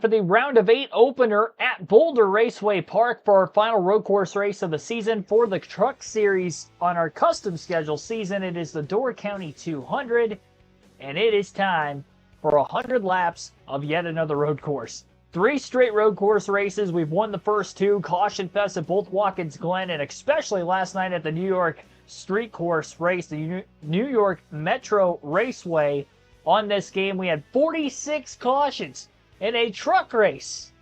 For the round of 8 opener at Boulder Raceway Park for our final road course race of the season for the Truck Series on our custom schedule season. It is the Door County 200, and it is time for 100 laps of yet another road course. 3 straight road course races. We've won the first 2, Caution Fest at both Watkins Glen, and especially last night at the New York Street Course race, the New York Metro Raceway. On this game, we had 46 cautions in a truck race,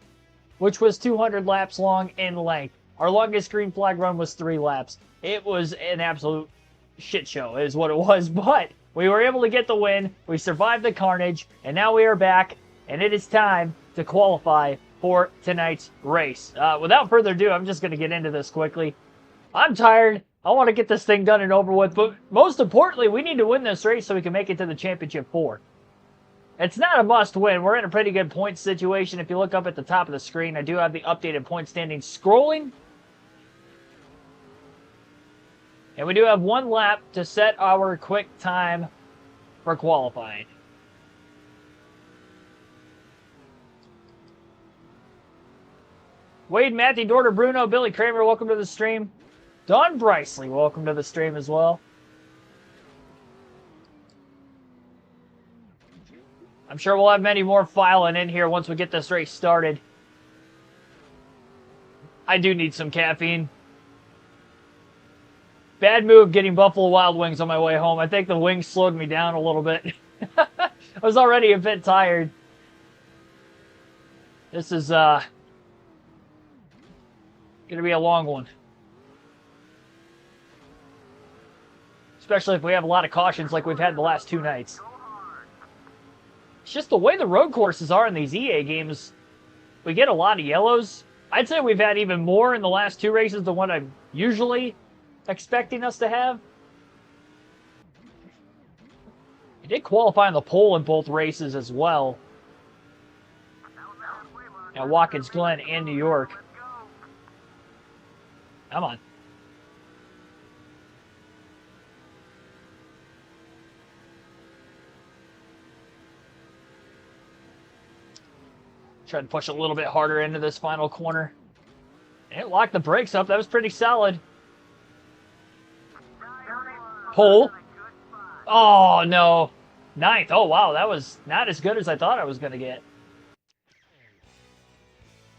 which was 200 laps long in length. Our longest green flag run was 3 laps. It was an absolute shit show, is what it was, but we were able to get the win. We survived the carnage, and now we are back, and it is time to qualify for tonight's race. Without further ado, I'm just going to get into this quickly. I'm tired. I want to get this thing done and over with, but most importantly, we need to win this race so we can make it to the Championship 4. It's not a must-win. We're in a pretty good point situation. If you look up at the top of the screen, I do have the updated point standings scrolling. And we do have 1 lap to set our quick time for qualifying. Wade, Matthew, Dorter, Bruno, Billy Kramer, welcome to the stream. Don Brysley, welcome to the stream as well. I'm sure we'll have many more filing in here once we get this race started. I do need some caffeine. Bad move getting Buffalo Wild Wings on my way home. I think the wings slowed me down a little bit. I was already a bit tired. This is going to be a long one. Especially if we have a lot of cautions like we've had the last 2 nights. It's just the way the road courses are in these EA games. We get a lot of yellows. I'd say we've had even more in the last 2 races than what I'm usually expecting us to have. We did qualify on the pole in both races as well. At Watkins Glen and New York. Come on. Tried to push a little bit harder into this final corner. And it locked the brakes up. That was pretty solid. Pole. Oh, no. 9th. Oh, wow. That was not as good as I thought I was going to get.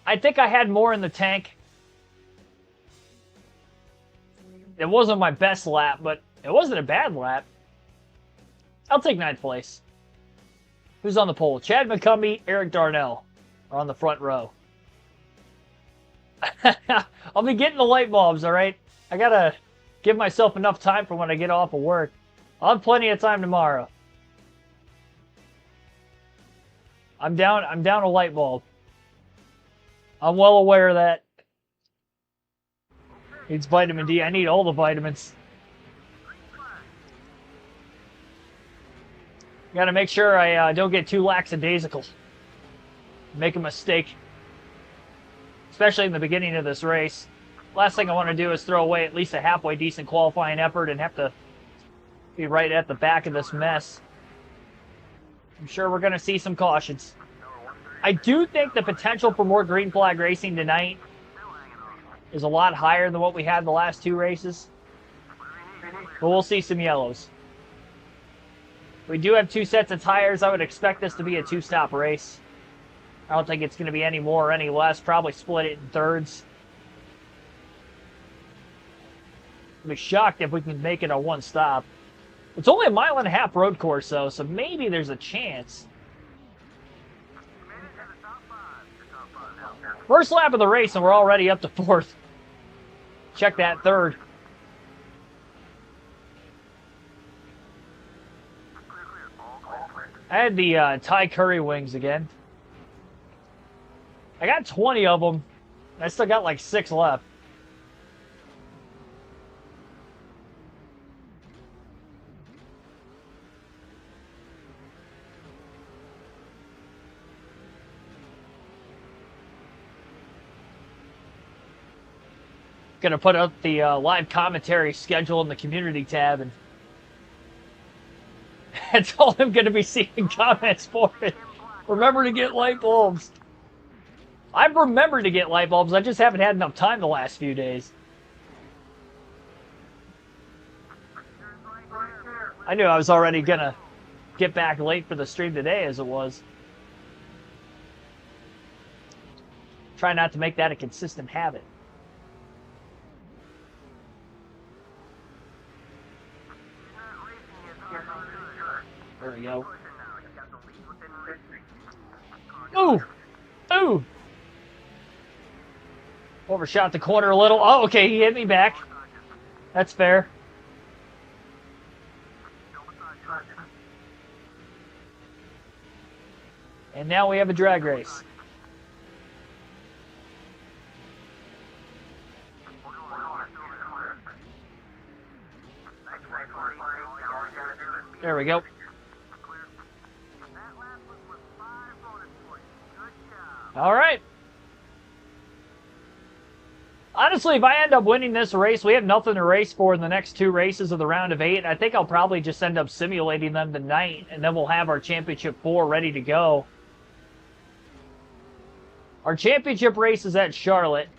I think I had more in the tank. It wasn't my best lap, but it wasn't a bad lap. I'll take 9th place. Who's on the pole? Chad McCumbee, Eric Darnell are on the front row. I'll be getting the light bulbs, all right? I got to give myself enough time for when I get off of work. I'll have plenty of time tomorrow. I'm down a light bulb. I'm well aware of that. Needs vitamin D. I need all the vitamins. Got to make sure I don't get too lackadaisical. Make a mistake. Especially in the beginning of this race. Last thing I want to do is throw away at least a halfway decent qualifying effort and have to be right at the back of this mess. I'm sure we're going to see some cautions. I do think the potential for more green flag racing tonight is a lot higher than what we had the last 2 races. But we'll see some yellows. We do have 2 sets of tires. I would expect this to be a 2-stop race. I don't think it's going to be any more or any less. Probably split it in thirds. I'd be shocked if we can make it a 1-stop. It's only a 1.5 mile road course, though, so maybe there's a chance. First lap of the race, and we're already up to 4th. Check that 3rd. I had the Thai curry wings again. I got 20 of them. I still got like 6 left. Gonna put up the live commentary schedule in the community tab, and that's all I'm gonna be seeing comments for it. Remember to get light bulbs. I've remembered to get light bulbs. I just haven't had enough time the last few days. I knew I was already going to get back late for the stream today as it was. Try not to make that a consistent habit. There we go. Ooh! Ooh! Overshot the corner a little. Oh, okay, he hit me back. That's fair. And now we have a drag race. There we go. All right. Honestly, if I end up winning this race, we have nothing to race for in the next 2 races of the round of 8. I think I'll probably just end up simulating them tonight, and then we'll have our championship 4 ready to go. Our championship race is at Charlotte,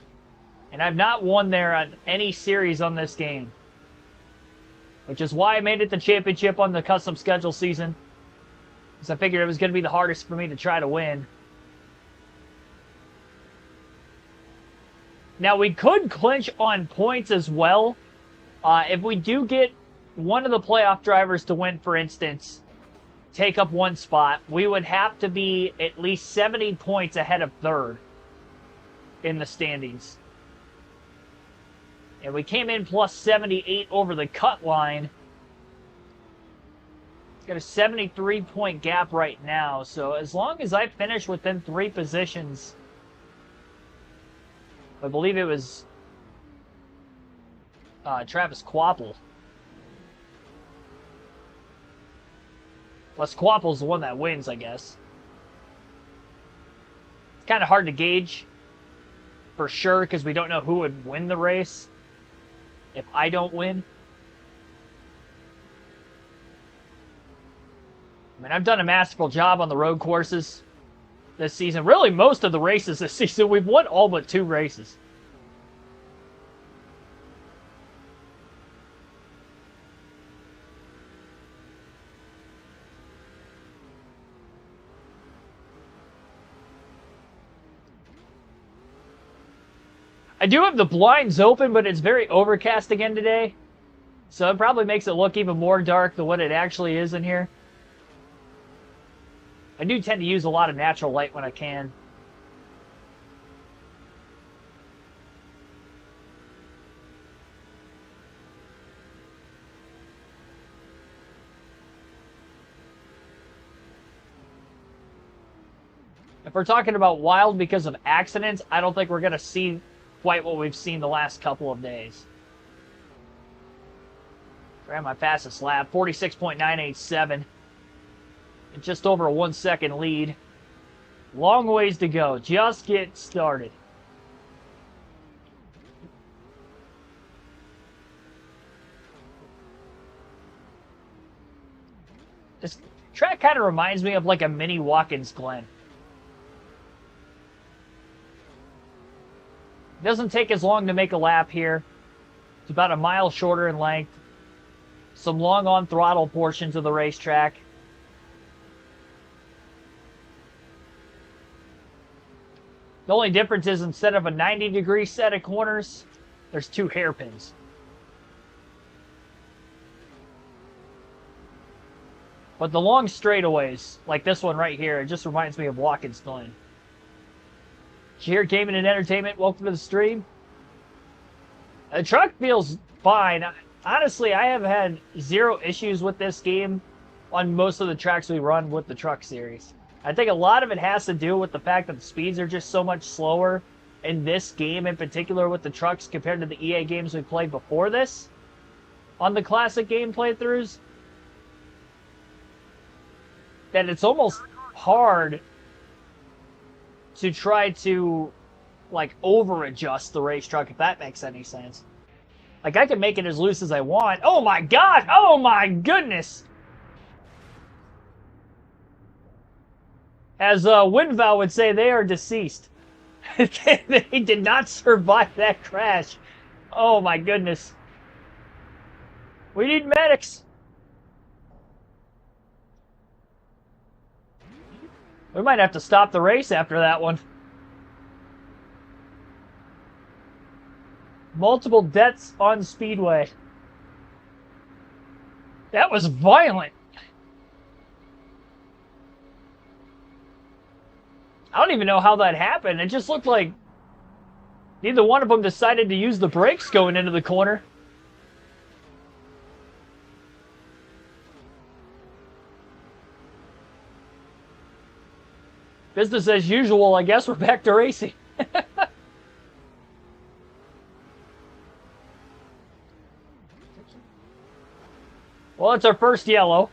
and I've not won there on any series on this game, which is why I made it the championship on the custom schedule season, because I figured it was going to be the hardest for me to try to win. Now, we could clinch on points as well. If we do get one of the playoff drivers to win, for instance, take up 1 spot, we would have to be at least 70 points ahead of 3rd in the standings. And we came in plus 78 over the cut line. Got a 73-point gap right now. So as long as I finish within 3 positions, I believe it was Travis Quapple. Plus, Quapple's the one that wins, I guess. It's kind of hard to gauge for sure because we don't know who would win the race if I don't win. I mean, I've done a masterful job on the road courses this season. Really, most of the races this season, we've won all but 2 races. I do have the blinds open, but it's very overcast again today. So it probably makes it look even more dark than what it actually is in here. I do tend to use a lot of natural light when I can. If we're talking about wild because of accidents, I don't think we're going to see quite what we've seen the last couple of days. Ran my fastest lap, 46.987. Just over a 1-second lead. Long ways to go. Just get started. This track kind of reminds me of like a mini Watkins Glen. It doesn't take as long to make a lap here. It's about a mile shorter in length. Some long on throttle portions of the racetrack. The only difference is instead of a 90-degree set of corners, there's 2 hairpins. But the long straightaways, like this one right here, it just reminds me of Watkins Glen. Here, Gaming and Entertainment, welcome to the stream. The truck feels fine. Honestly, I have had 0 issues with this game on most of the tracks we run with the truck series. I think a lot of it has to do with the fact that the speeds are just so much slower in this game in particular with the trucks compared to the EA games we played before this on the classic game playthroughs. That it's almost hard to try to like over adjust the race truck, if that makes any sense. Like I can make it as loose as I want. Oh my god! Oh my goodness! As Windval would say, they are deceased. They did not survive that crash. Oh my goodness. We need medics. We might have to stop the race after that one. Multiple deaths on Speedway. That was violent. I don't even know how that happened. It just looked like neither one of them decided to use the brakes going into the corner. Business as usual, I guess. We're back to racing. Well, it's our first yellow.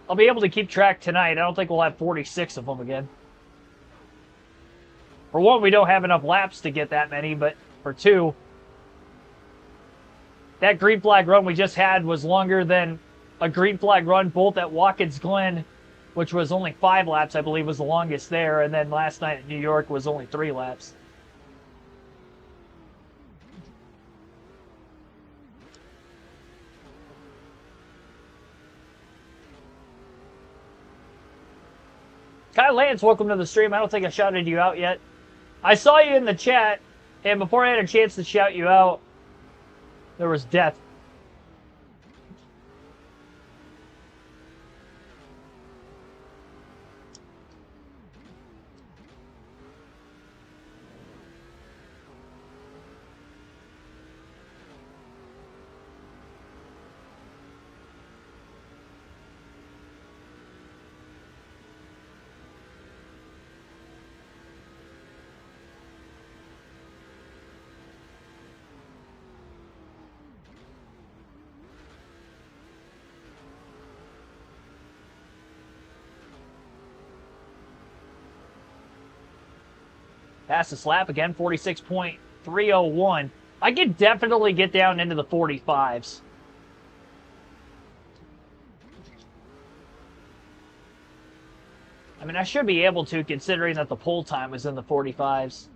I'll be able to keep track tonight. I don't think we'll have 46 of them again. For one, we don't have enough laps to get that many, but for two, that green flag run we just had was longer than a green flag run both at Watkins Glen, which was only 5 laps, I believe, was the longest there, and then last night at New York was only 3 laps. Kyle Lance, welcome to the stream. I don't think I shouted you out yet. I saw you in the chat, and before I had a chance to shout you out, there was death. Fastest lap again, 46.301. I could definitely get down into the 45s. I mean, I should be able to, considering that the pole time was in the 45s.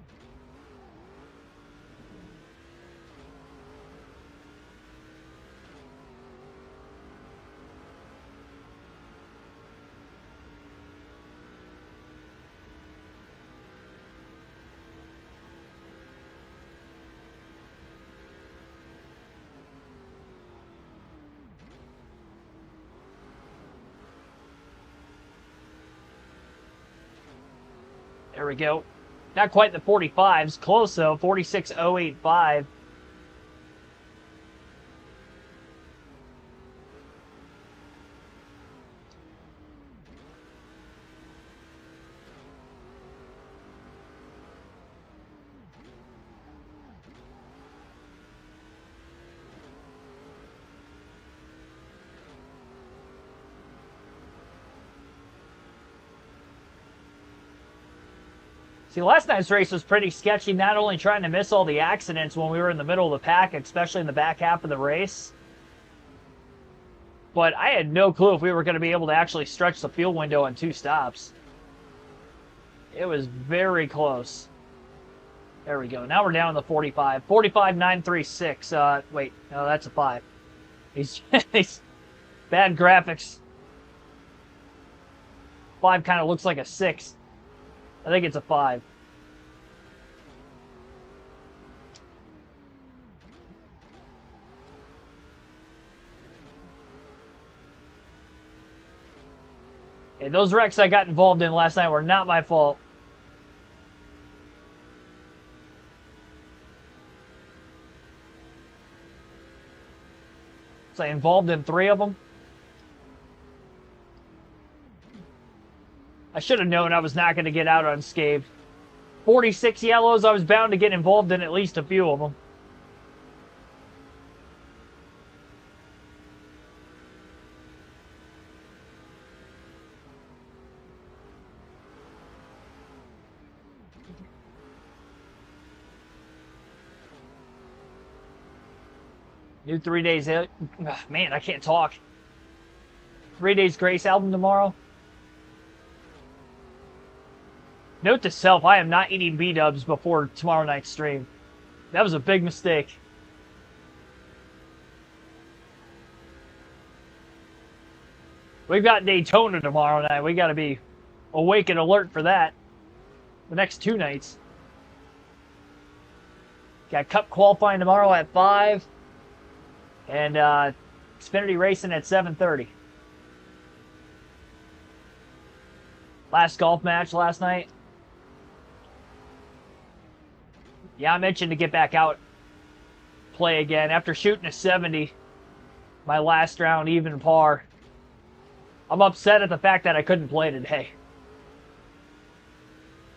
There we go. Not quite the 45s. Close, though. 46.085. See, last night's race was pretty sketchy, not only trying to miss all the accidents when we were in the middle of the pack, especially in the back half of the race, but I had no clue if we were going to be able to actually stretch the fuel window on 2 stops. It was very close. There we go. Now we're down to the 45. 45.936. Wait, no, that's a 5. He's bad graphics. 5 kind of looks like a 6. I think it's a 5. Hey, those wrecks I got involved in last night were not my fault. Was I involved in 3 of them? I should have known I was not going to get out unscathed. 46 yellows, I was bound to get involved in at least a few of them. New 3 days. Man, I can't talk. 3 Days Grace album tomorrow. Note to self, I am not eating B-dubs before tomorrow night's stream. That was a big mistake. We've got Daytona tomorrow night. We got to be awake and alert for that. The next 2 nights. Got Cup qualifying tomorrow at 5. And Xfinity racing at 7:30. Last golf match last night. Yeah, I'm itching to get back out, play again. After shooting a 70, my last round even par. I'm upset at the fact that I couldn't play today.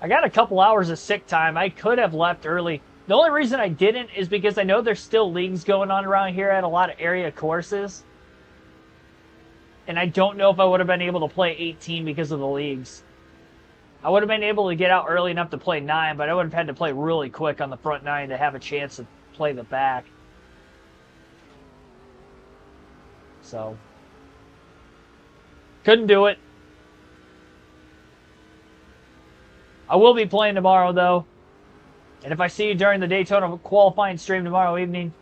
I got a couple hours of sick time. I could have left early. The only reason I didn't is because I know there's still leagues going on around here at a lot of area courses. And I don't know if I would have been able to play 18 because of the leagues. I would have been able to get out early enough to play 9, but I would have had to play really quick on the front 9 to have a chance to play the back. So, couldn't do it. I will be playing tomorrow, though. And if I see you during the Daytona qualifying stream tomorrow evening,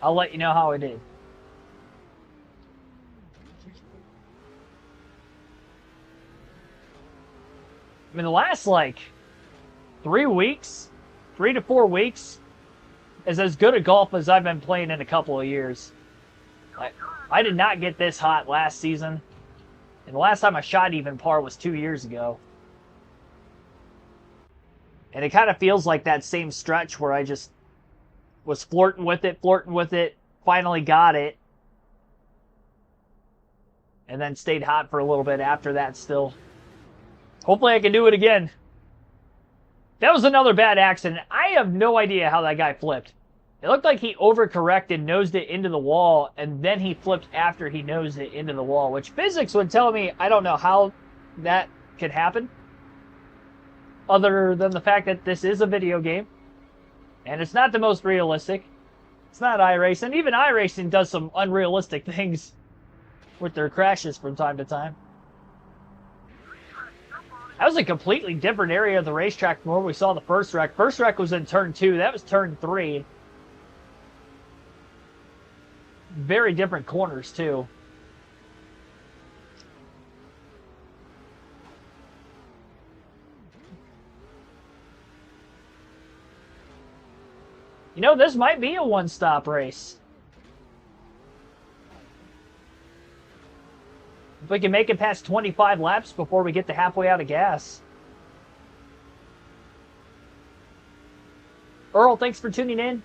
I'll let you know how I did. I mean, the last, 3 weeks, 3 to 4 weeks, is as good a golf as I've been playing in a couple of years. I did not get this hot last season. And the last time I shot even par was 2 years ago. And it kind of feels like that same stretch where I just was flirting with it, finally got it. And then stayed hot for a little bit after that still. Hopefully I can do it again. That was another bad accident. I have no idea how that guy flipped. It looked like he overcorrected, nosed it into the wall, and then he flipped after he nosed it into the wall, which physics would tell me I don't know how that could happen. Other than the fact that this is a video game. And it's not the most realistic. It's not iRacing. Even iRacing does some unrealistic things with their crashes from time to time. That was a completely different area of the racetrack from where we saw the first wreck. First wreck was in turn 2. That was turn 3. Very different corners, too. You know, this might be a one-stop race. If we can make it past 25 laps before we get to halfway out of gas. Earl, thanks for tuning in.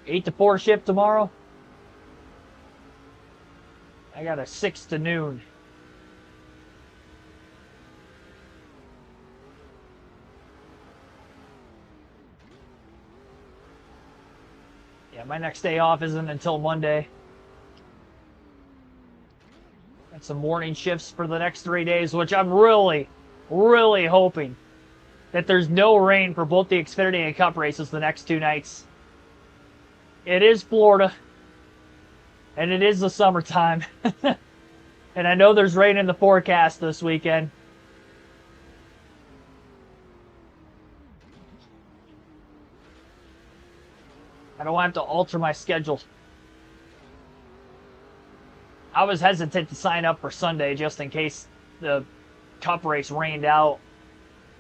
Eight to 4 shift tomorrow. I got a 6 to noon. Yeah, my next day off isn't until Monday. Got some morning shifts for the next 3 days, which I'm really, really hoping that there's no rain for both the Xfinity and Cup races the next 2 nights. It is Florida, and it is the summertime. And I know there's rain in the forecast this weekend. I don't want to alter my schedule. I was hesitant to sign up for Sunday just in case the Cup race rained out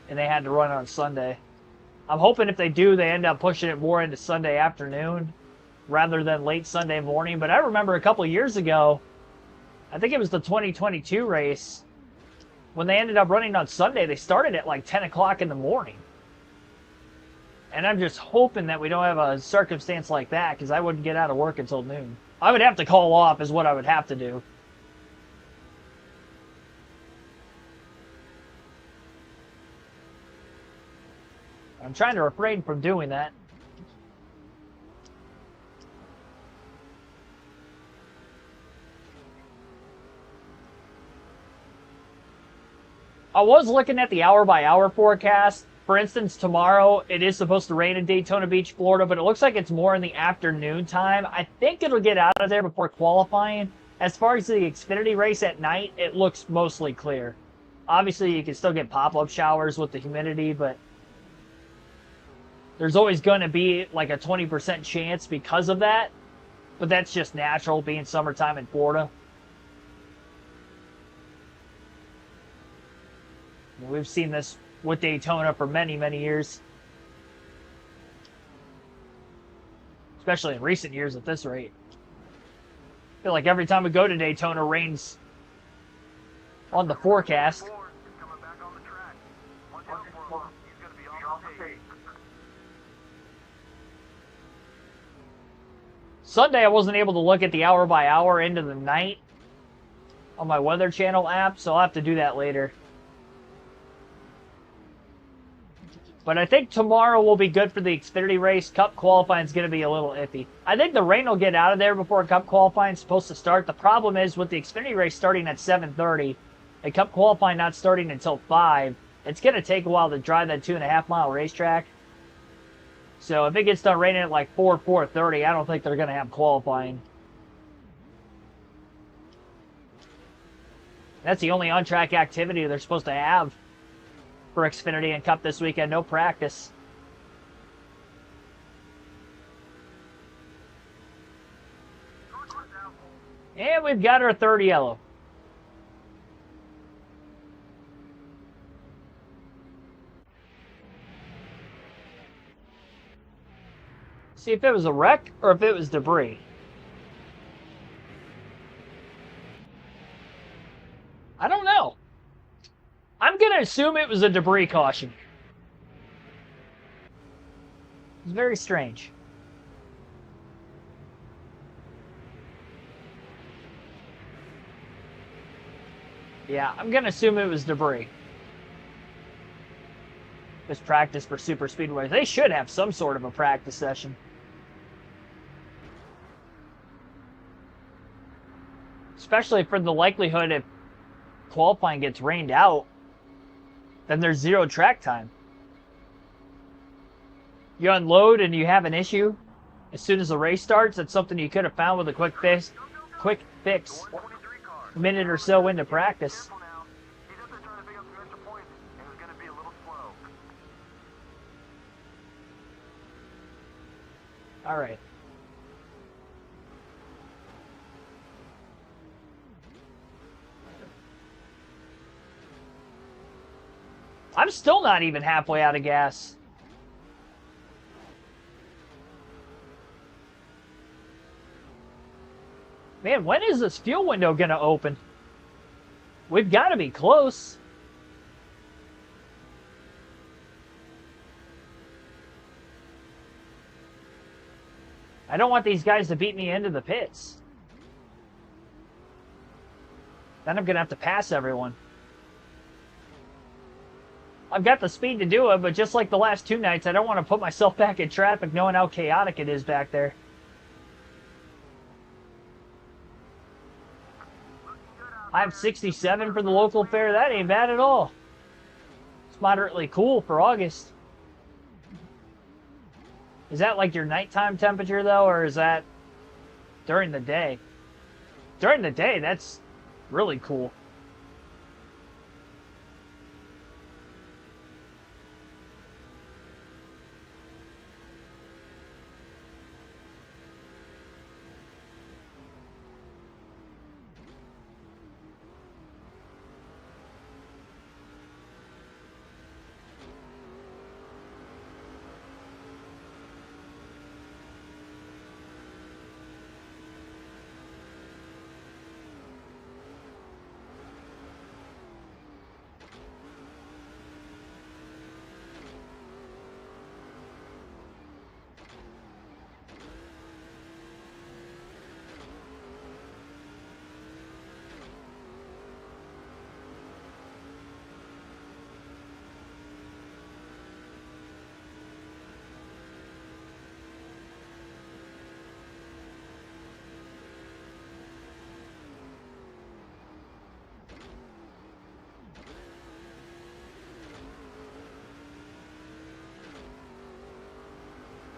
and they had to run on Sunday. I'm hoping if they do, they end up pushing it more into Sunday afternoon rather than late Sunday morning. But I remember a couple years ago, I think it was the 2022 race, when they ended up running on Sunday, they started at like 10 o'clock in the morning. And I'm just hoping that we don't have a circumstance like that, because I wouldn't get out of work until noon. I would have to call off is what I would have to do. I'm trying to refrain from doing that. I was looking at the hour-by-hour forecast. For instance, tomorrow it is supposed to rain in Daytona Beach, Florida, but it looks like it's more in the afternoon time. I think it'll get out of there before qualifying. As far as the Xfinity race at night, it looks mostly clear. Obviously, you can still get pop-up showers with the humidity, but there's always going to be like a 20% chance because of that. But that's just natural being summertime in Florida. We've seen this with Daytona for many, many years. Especially in recent years at this rate. I feel like every time we go to Daytona, rain's on the forecast. Sunday, I wasn't able to look at the hour-by-hour into the night on my Weather Channel app, so I'll have to do that later. But I think tomorrow will be good for the Xfinity race. Cup qualifying is going to be a little iffy. I think the rain will get out of there before Cup qualifying is supposed to start. The problem is with the Xfinity race starting at 7:30 and Cup qualifying not starting until 5, it's going to take a while to drive that 2.5-mile racetrack. So if it gets done raining at like 4:30, I don't think they're going to have qualifying. That's the only on-track activity they're supposed to have for Xfinity and Cup this weekend. No practice. And we've got our third yellow. See if it was a wreck or if it was debris. I don't know. I'm going to assume it was a debris caution. It's very strange. Yeah, I'm going to assume it was debris. This practice for super speedways. They should have some sort of a practice session. Especially for the likelihood if qualifying gets rained out, then there's zero track time. You unload and you have an issue as soon as the race starts. That's something you could have found with a quick fix a minute or so into practice. All right. I'm still not even halfway out of gas. Man, when is this fuel window going to open? We've got to be close. I don't want these guys to beat me into the pits. Then I'm going to have to pass everyone. I've got the speed to do it, but just like the last two nights, I don't want to put myself back in traffic knowing how chaotic it is back there. I have 67 for the local fair. That ain't bad at all. It's moderately cool for August. Is that like your nighttime temperature, though, or is that during the day? During the day, that's really cool.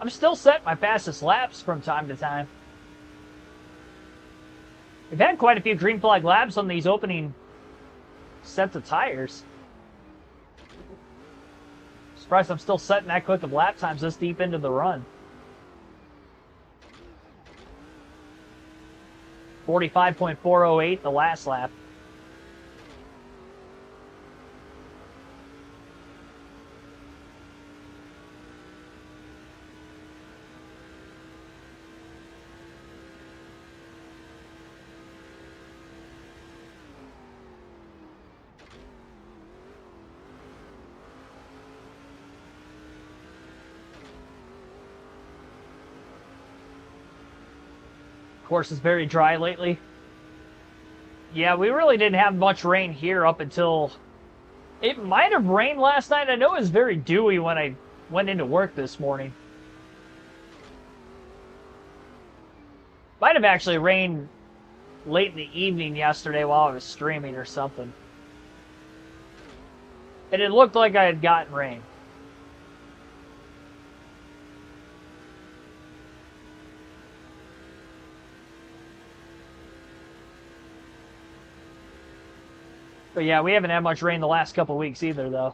I'm still setting my fastest laps from time to time. We've had quite a few green flag laps on these opening sets of tires. Surprised I'm still setting that quick of lap times this deep into the run. 45.408 the last lap. Course is very dry lately. Yeah, we really didn't have much rain here up until... It might have rained last night. I know it was very dewy when I went into work this morning. Might have actually rained late in the evening yesterday while I was streaming or something. And it looked like I had gotten rain. But yeah, we haven't had much rain the last couple weeks either, though.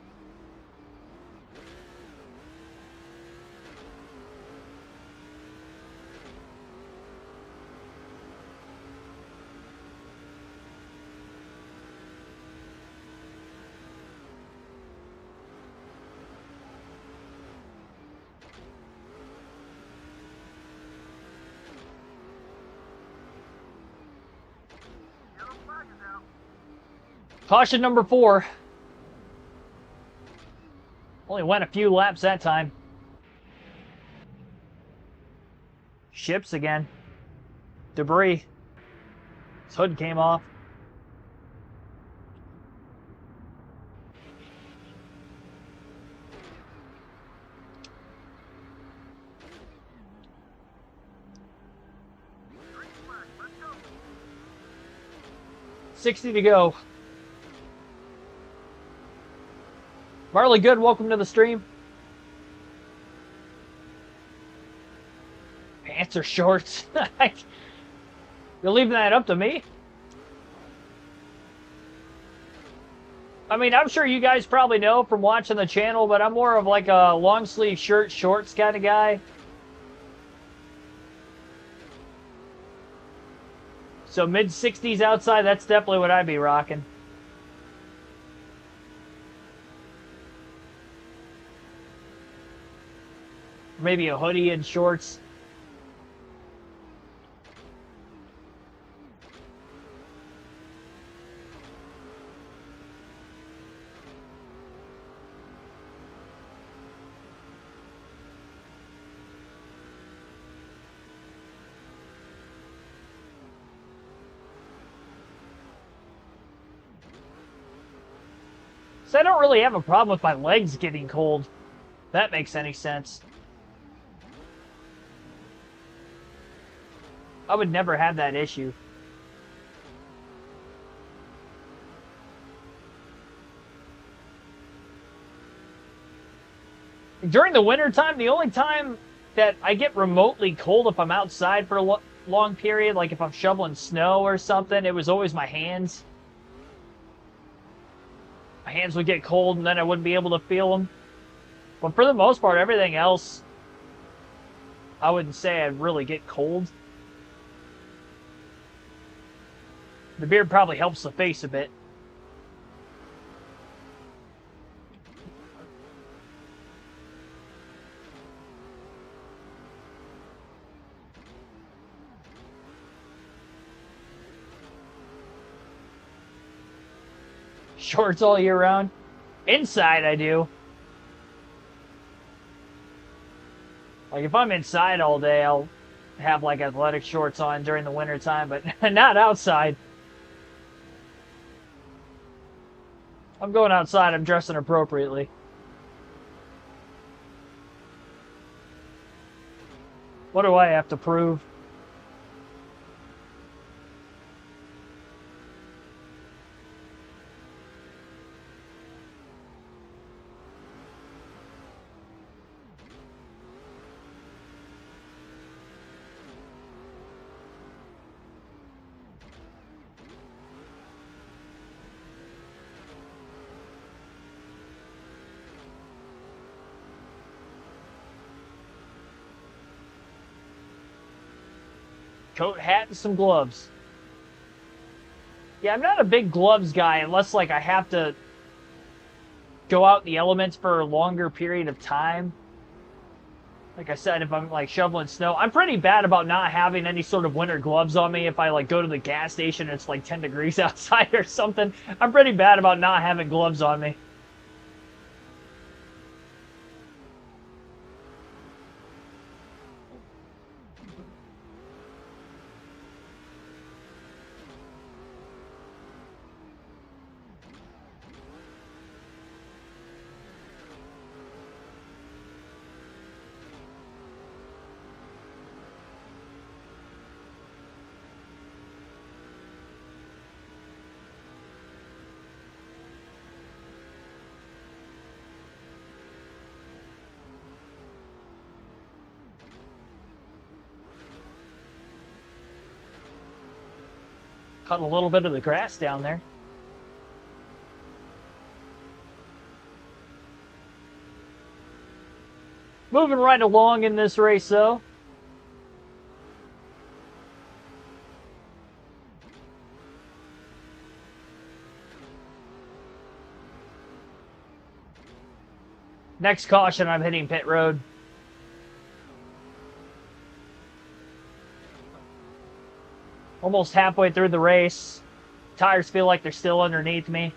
Caution number 4. Only went a few laps that time. Ships again. Debris. His hood came off. $60 to go. Marley Good, welcome to the stream. Pants or shorts? You're leaving that up to me? I mean, I'm sure you guys probably know from watching the channel, but I'm more of like a long sleeve shirt, shorts kind of guy. So mid-60s outside, that's definitely what I'd be rocking. Maybe a hoodie and shorts. So I don't really have a problem with my legs getting cold. If that makes any sense. I would never have that issue. During the wintertime, the only time that I get remotely cold if I'm outside for a long period, like if I'm shoveling snow or something, it was always my hands. My hands would get cold and then I wouldn't be able to feel them. But for the most part, everything else, I wouldn't say I'd really get cold. The beard probably helps the face a bit. Shorts all year round? Inside, I do. Like, if I'm inside all day, I'll have, like, athletic shorts on during the wintertime, but not outside. I'm going outside, I'm dressing appropriately. What do I have to prove? Coat, hat, and some gloves. Yeah, I'm not a big gloves guy unless, like, I have to go out in the elements for a longer period of time. Like I said, if I'm, like, shoveling snow, I'm pretty bad about not having any sort of winter gloves on me. If I, like, go to the gas station and it's, like, 10 degrees outside or something, I'm pretty bad about not having gloves on me. Cut a little bit of the grass down there. Moving right along in this race, though. Next caution, I'm hitting pit road. Almost halfway through the race. Tires feel like they're still underneath me.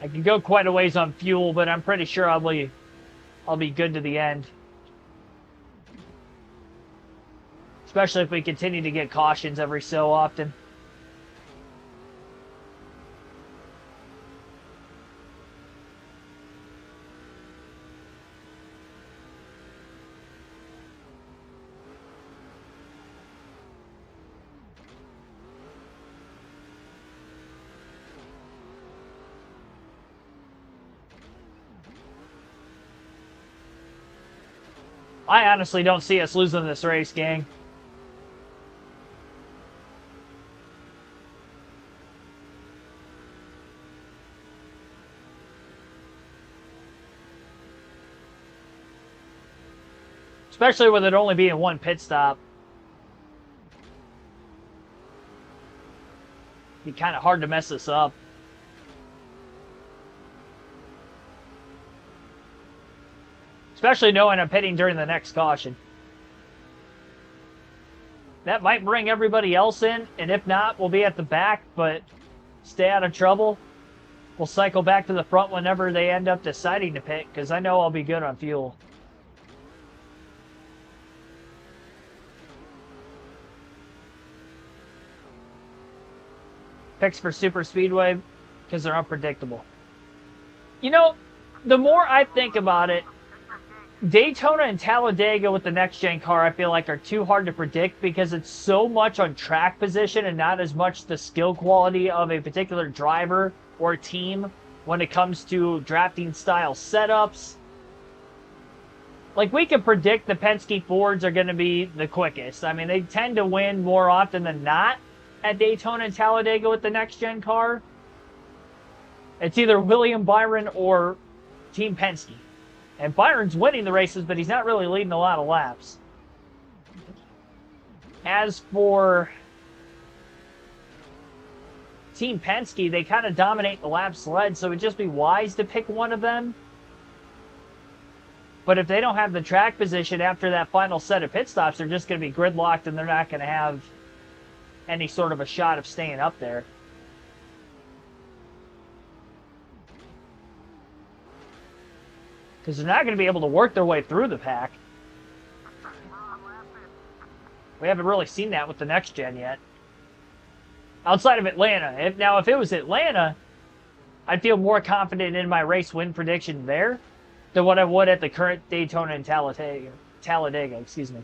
I can go quite a ways on fuel, but I'm pretty sure I'll be good to the end. Especially if we continue to get cautions every so often. I honestly don't see us losing this race, gang. Especially with it only being one pit stop. It'd be kind of hard to mess this up. Especially knowing I'm pitting during the next caution. That might bring everybody else in, and if not, we'll be at the back, but stay out of trouble. We'll cycle back to the front whenever they end up deciding to pit, because I know I'll be good on fuel. Picks for Super Speedway, because they're unpredictable. You know, the more I think about it, Daytona and Talladega with the next-gen car, I feel like, are too hard to predict because it's so much on track position and not as much the skill quality of a particular driver or team when it comes to drafting style setups. Like, we can predict the Penske Fords are going to be the quickest. I mean, they tend to win more often than not at Daytona and Talladega with the next-gen car. It's either William Byron or Team Penske. And Byron's winning the races, but he's not really leading a lot of laps. As for Team Penske, they kind of dominate the laps led, so it'd just be wise to pick one of them. But if they don't have the track position after that final set of pit stops, they're just going to be gridlocked and they're not going to have any sort of a shot of staying up there. Because they're not going to be able to work their way through the pack. We haven't really seen that with the next gen yet. Outside of Atlanta. If it was Atlanta, I'd feel more confident in my race win prediction there than what I would at the current Daytona and Talladega, excuse me.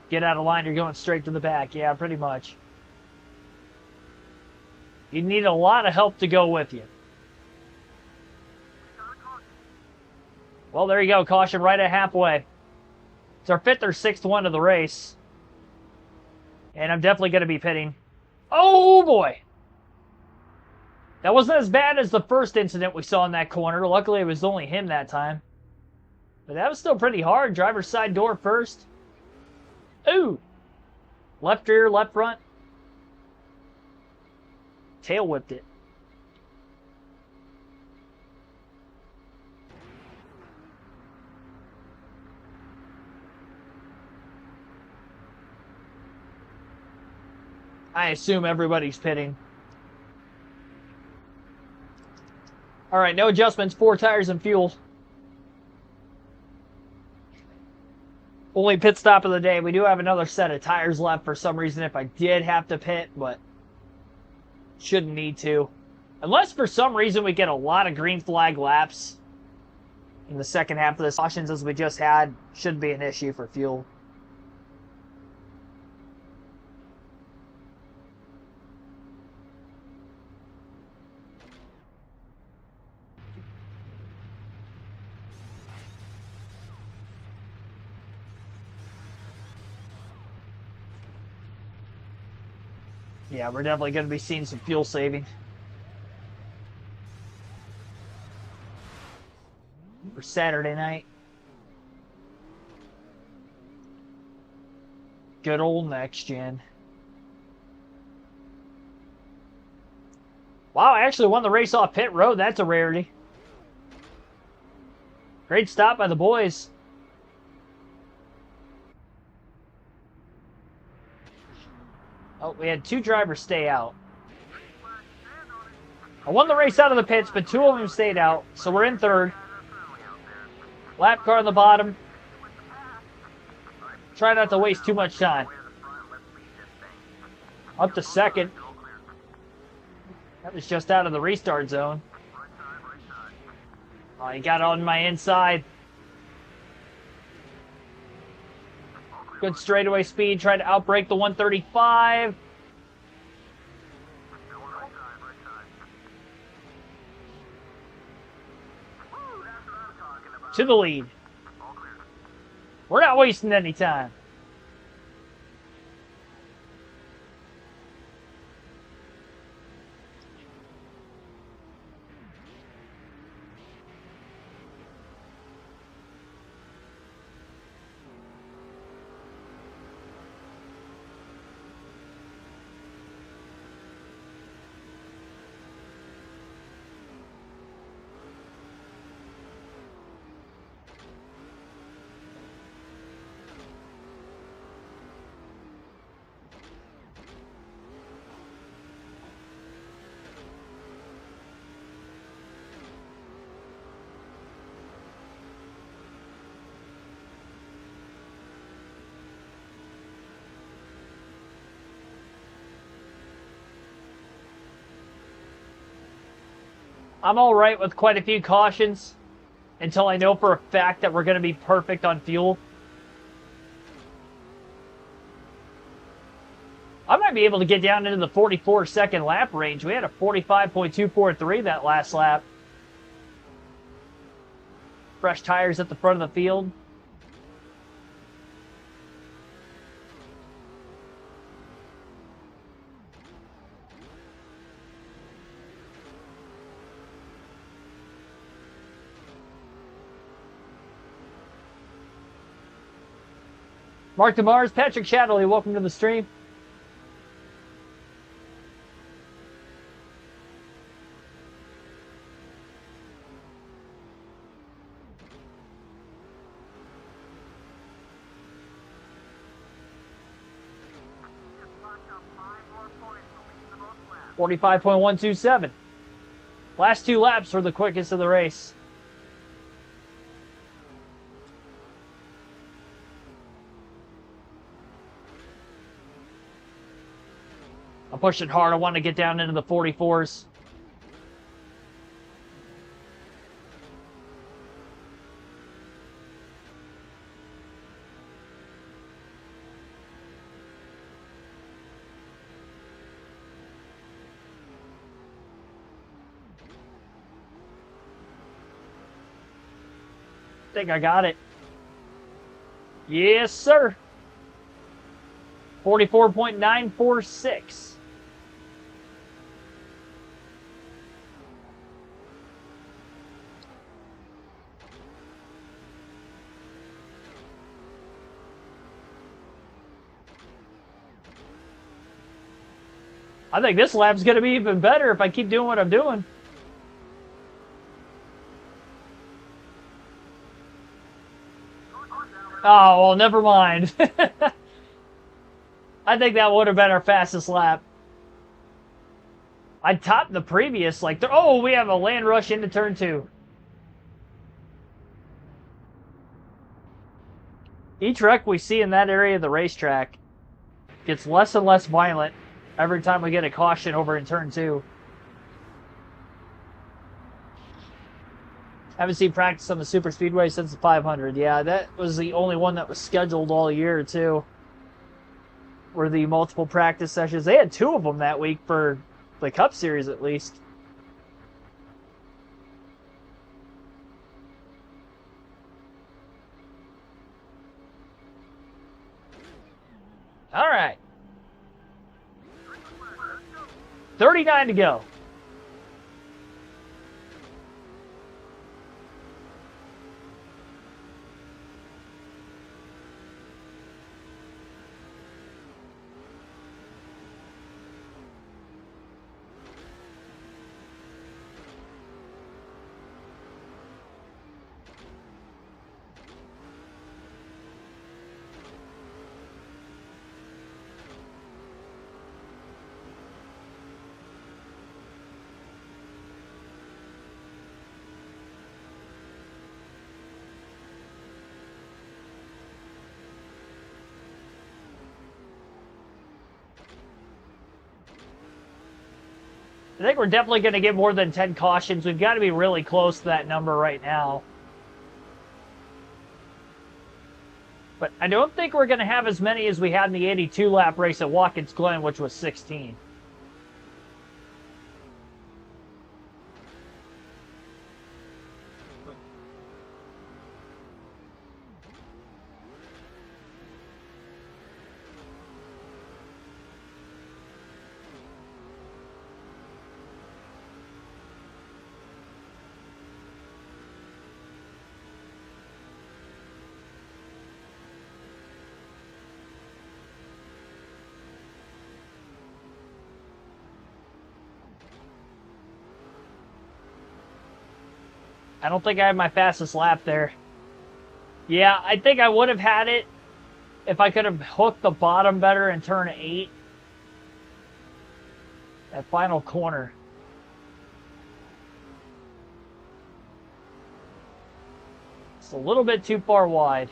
Get out of line, you're going straight to the back. Yeah, pretty much. You need a lot of help to go with you. Well, there you go. Caution right at halfway. It's our 5th or 6th one of the race. And I'm definitely going to be pitting. Oh, boy. That wasn't as bad as the first incident we saw in that corner. Luckily, it was only him that time. But that was still pretty hard. Driver's side door first. Ooh. Left rear, left front. Tail whipped it. I assume everybody's pitting. All right, no adjustments, 4 tires and fuel. Only pit stop of the day. We do have another set of tires left for some reason if I did have to pit, but shouldn't need to. Unless for some reason we get a lot of green flag laps in the second half of the cautions as we just had, shouldn't be an issue for fuel. Yeah, we're definitely going to be seeing some fuel saving. For Saturday night. Good old next gen. Wow, I actually won the race off pit road. That's a rarity. Great stop by the boys. Oh, we had 2 drivers stay out. I won the race out of the pits, but 2 of them stayed out, so we're in 3rd. Lap car on the bottom. Try not to waste too much time. Up to 2nd. That was just out of the restart zone. Oh, he got on my inside. Good straightaway speed. Tried to outbrake the 135. To the lead. We're not wasting any time. I'm all right with quite a few cautions until I know for a fact that we're going to be perfect on fuel. I might be able to get down into the 44-second lap range. We had a 45.243 that last lap. Fresh tires at the front of the field. Mark DeMars, Patrick Chatterley, welcome to the stream. .127. Last 2 laps were the quickest of the race. I'm pushing hard. I want to get down into the 44s. I think I got it. Yes, sir. 44.946. I think this lap's going to be even better if I keep doing what I'm doing. Oh, well, never mind. I think that would have been our fastest lap. I topped the previous, like, oh, we have a land rush into turn 2. Each wreck we see in that area of the racetrack gets less and less violent every time we get a caution over in turn 2. Haven't seen practice on the super speedway since the 500. Yeah, that was the only one that was scheduled all year, too. Were the multiple practice sessions. They had 2 of them that week for the Cup Series, at least. All right. 39 to go. I think we're definitely going to get more than 10 cautions. We've got to be really close to that number right now. But I don't think we're going to have as many as we had in the 82-lap race at Watkins Glen, which was 16. I don't think I had my fastest lap there. Yeah, I think I would have had it if I could have hooked the bottom better in turn 8. That final corner. It's a little bit too far wide.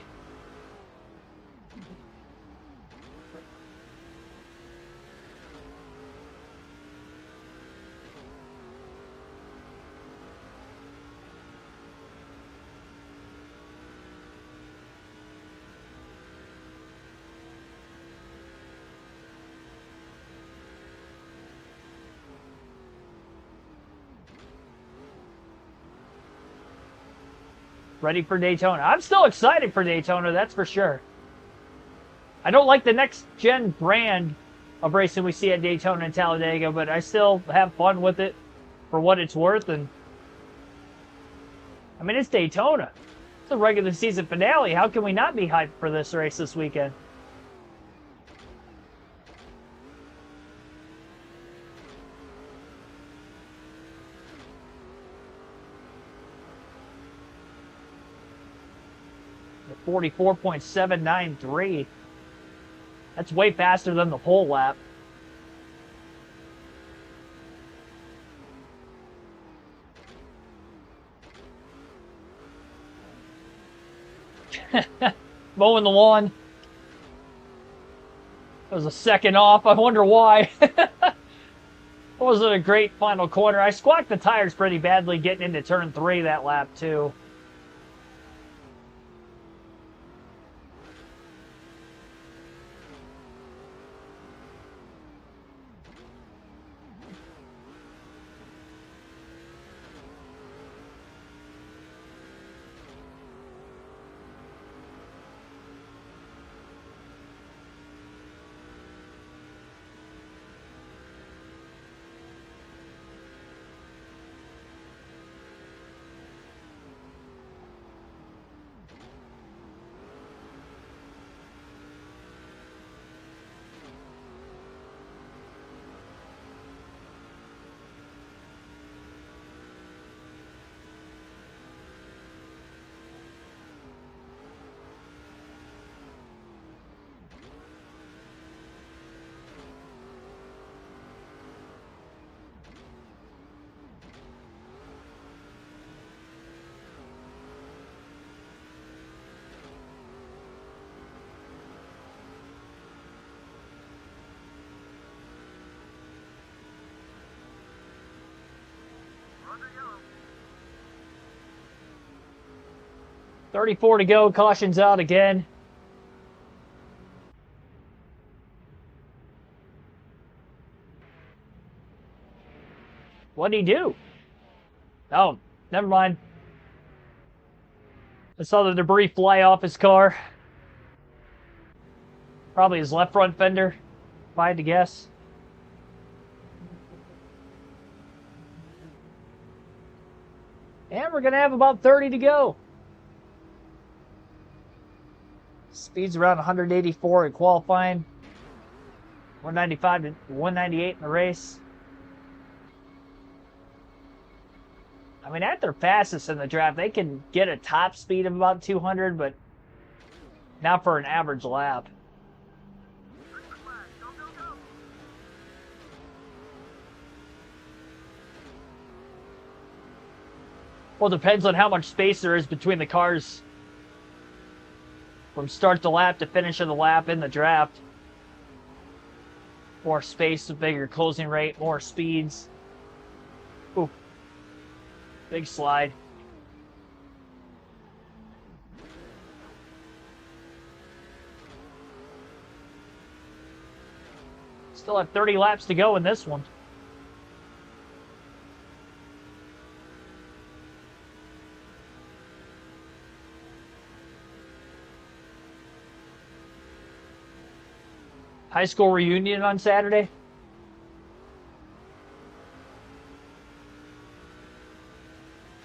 Ready for Daytona. I'm still excited for Daytona, that's for sure. I don't like the next-gen brand of racing we see at Daytona and Talladega, but I still have fun with it for what it's worth. And I mean, it's Daytona. It's a regular season finale. How can we not be hyped for this race this weekend? The 44.793. That's way faster than the pole lap. Mowing the lawn. That was a second off. I wonder why. That wasn't a great final corner. I squawked the tires pretty badly getting into turn 3 that lap, too. 34 to go. Caution's out again. What'd he do? Oh, never mind. I saw the debris fly off his car. Probably his left front fender, if I had to guess. And we're going to have about 30 to go. Speed's around 184 in qualifying. 195 to 198 in the race. I mean, at their fastest in the draft, they can get a top speed of about 200, but not for an average lap. Well, it depends on how much space there is between the cars from start to lap to finish of the lap in the draft. More space, a bigger closing rate, more speeds. Ooh. Big slide. Still have 30 laps to go in this one. High school reunion on Saturday.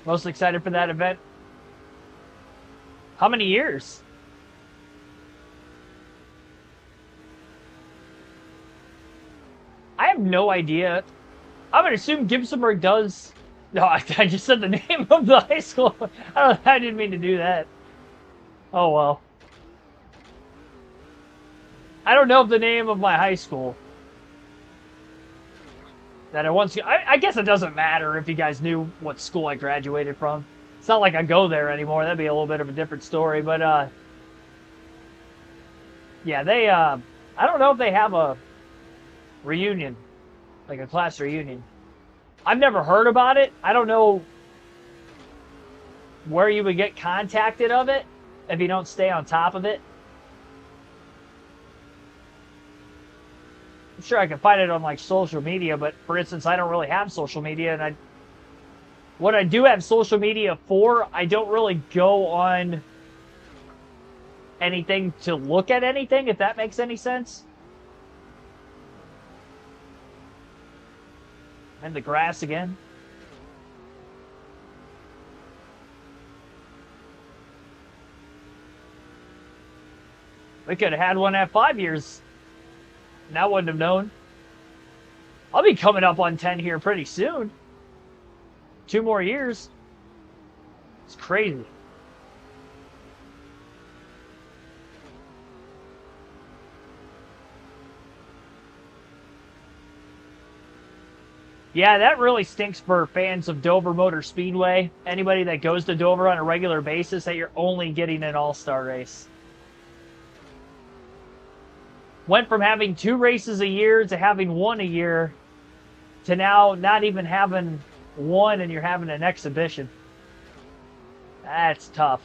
Most excited for that event? How many years? I have no idea. I'm going to assume Gibsonburg does. No, I just said the name of the high school. I didn't mean to do that. Oh, well. I don't know the name of my high school. That I once. I guess it doesn't matter if you guys knew what school I graduated from. It's not like I go there anymore. That'd be a little bit of a different story. But yeah, they. I don't know if they have a reunion, like a class reunion. I've never heard about it. I don't know where you would get contacted of it if you don't stay on top of it. I'm sure I can find it on like social media, but for instance, I don't really have social media, and what I do have social media for, I don't really go on anything to look at anything, if that makes any sense. And the grass again. We could have had one at 5 years. And I wouldn't have known. I'll be coming up on 10 here pretty soon. 2 more years. It's crazy. Yeah, that really stinks for fans of Dover Motor Speedway. Anybody that goes to Dover on a regular basis, that you're only getting an all-star race. Went from having 2 races a year to having 1 a year to now not even having 1 and you're having an exhibition. That's tough.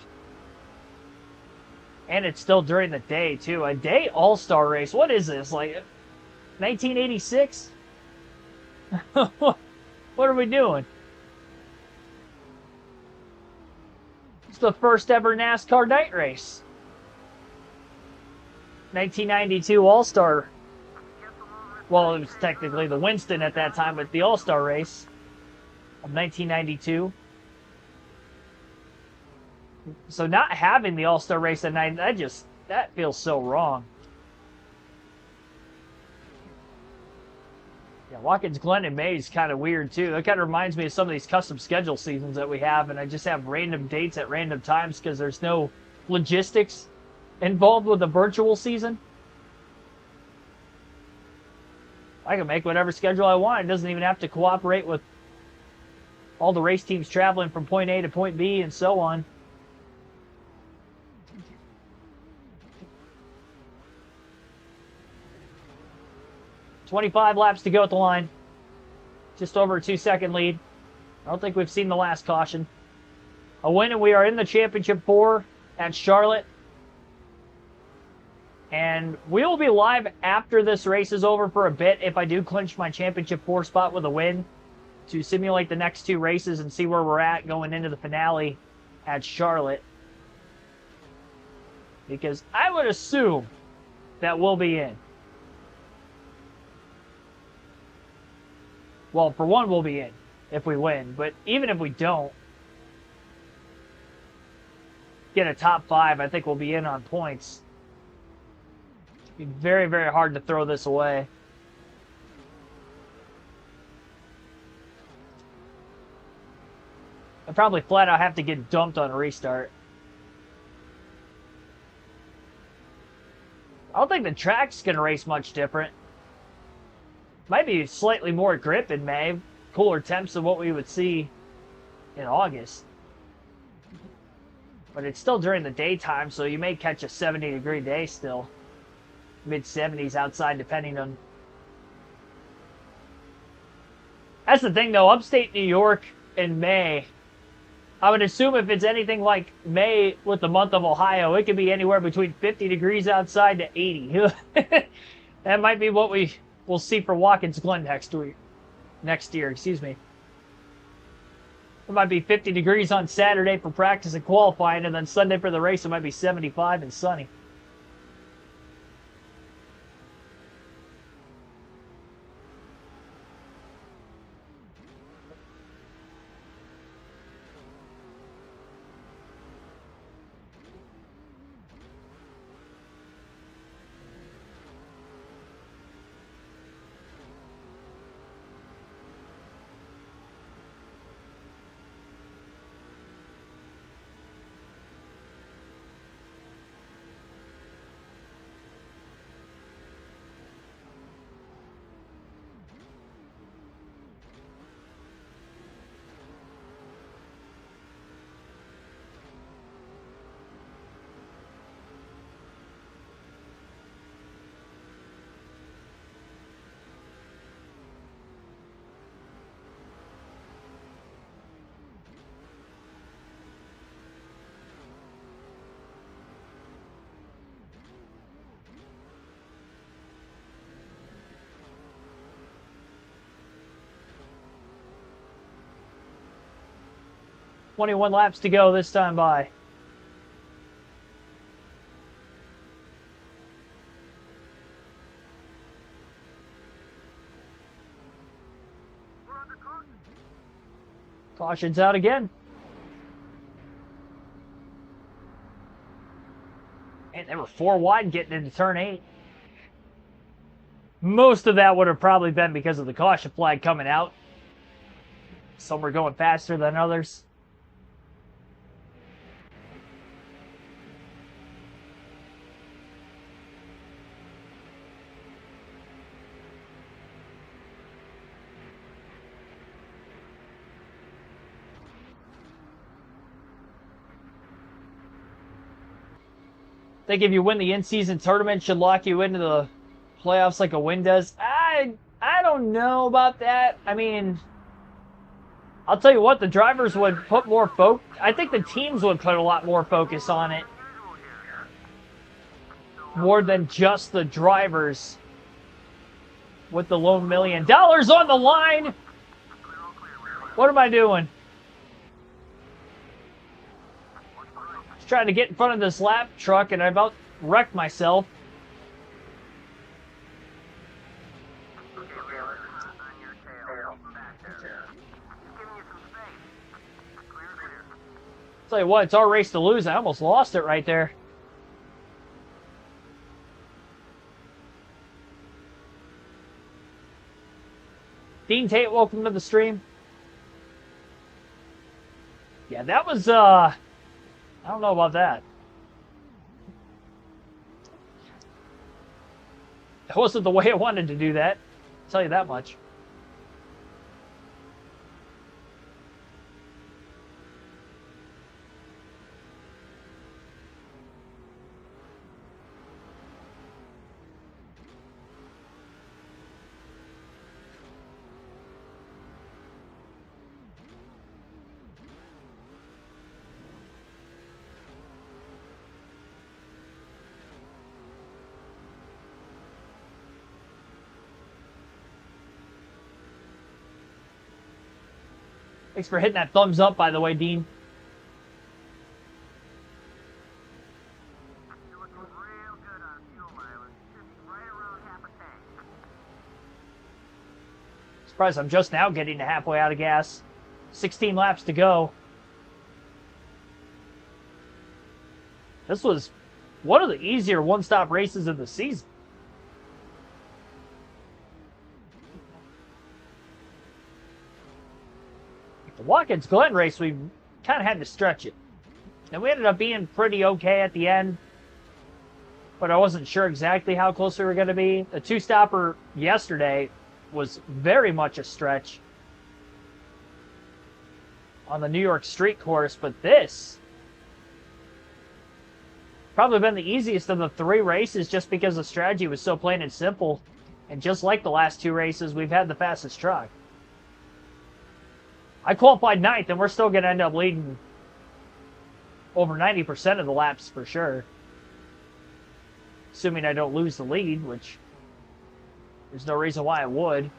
And it's still during the day, too. A day all-star race. What is this? Like 1986? What are we doing? It's the first ever NASCAR night race. 1992 All-Star. Well, it was technically the Winston at that time, but the All-Star race of 1992. So not having the All-Star race at night, that feels so wrong. Yeah, Watkins Glen in May is kind of weird too. That kind of reminds me of some of these custom schedule seasons that we have, and I just have random dates at random times because there's no logistics involved with a virtual season. I can make whatever schedule I want. It doesn't even have to cooperate with all the race teams traveling from point A to point B and so on. "25 laps to go at the line. Just over a 2-second lead. I don't think we've seen the last caution. A win and we are in the championship 4 at Charlotte. And we will be live after this race is over for a bit if I do clinch my championship 4 spot with a win to simulate the next 2 races and see where we're at going into the finale at Charlotte. Because I would assume that we'll be in. Well, for one, we'll be in if we win. But even if we don't get a top 5, I think we'll be in on points. It'd be very, very hard to throw this away. I probably flat out have to get dumped on a restart. I don't think the track's going to race much different. Might be slightly more grip in May. Cooler temps than what we would see in August. But it's still during the daytime, so you may catch a 70-degree day still. Mid-70s outside, depending on... That's the thing, though. Upstate New York in May, I would assume if it's anything like May with the month of Ohio, it could be anywhere between 50 degrees outside to 80. That might be what we'll see for Watkins Glen next year, excuse me. It might be 50 degrees on Saturday for practice and qualifying, and then Sunday for the race, it might be 75 and sunny. .21 laps to go this time by. Caution's out again. And they were 4 wide getting into turn 8. Most of that would have probably been because of the caution flag coming out. Some were going faster than others. I think if you win the in-season tournament, should lock you into the playoffs like a win does. I don't know about that. I mean, I'll tell you what, the drivers would put more focus. I think the teams would put a lot more focus on it. More than just the drivers with the lone $1 million on the line. What am I doing? Trying to get in front of this lap truck and I about wrecked myself. Tell you what, it's our race to lose. I almost lost it right there. Dean Tate, welcome to the stream. Yeah, that was I don't know about that. That wasn't the way I wanted to do that. I'll tell you that much. Thanks for hitting that thumbs up, by the way, Dean. You're looking real good on fuel mileage. Should be right around half a tank. Surprised I'm just now getting to halfway out of gas. 16 laps to go. This was one of the easier one-stop races of the season. The Watkins Glen race, we kind of had to stretch it. And we ended up being pretty okay at the end. But I wasn't sure exactly how close we were going to be. The two-stopper yesterday was very much a stretch on the New York street course. But this probably been the easiest of the three races just because the strategy was so plain and simple. And just like the last two races, we've had the fastest truck. I qualified 9th, and we're still going to end up leading over 90% of the laps for sure. Assuming I don't lose the lead, which there's no reason why I would.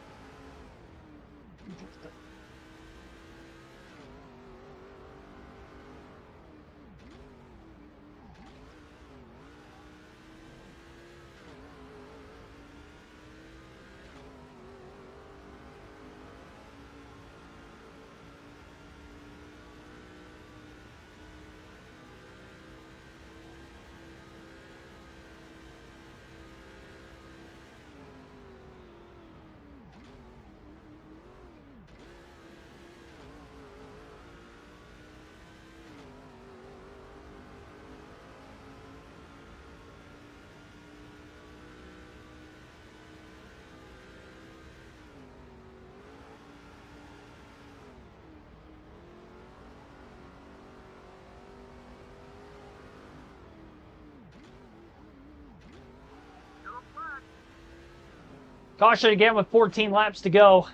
Caution again with 14 laps to go.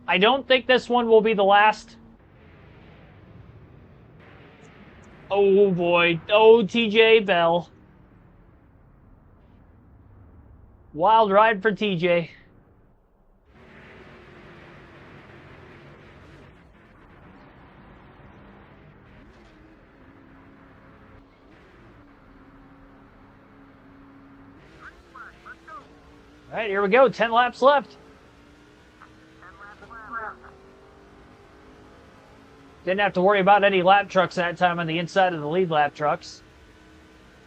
I don't think this one will be the last. Oh boy. Oh, TJ Bell. Wild ride for TJ. All right, here we go. 10 laps left. 10 laps left. Didn't have to worry about any lap trucks that time on the inside of the lead lap trucks.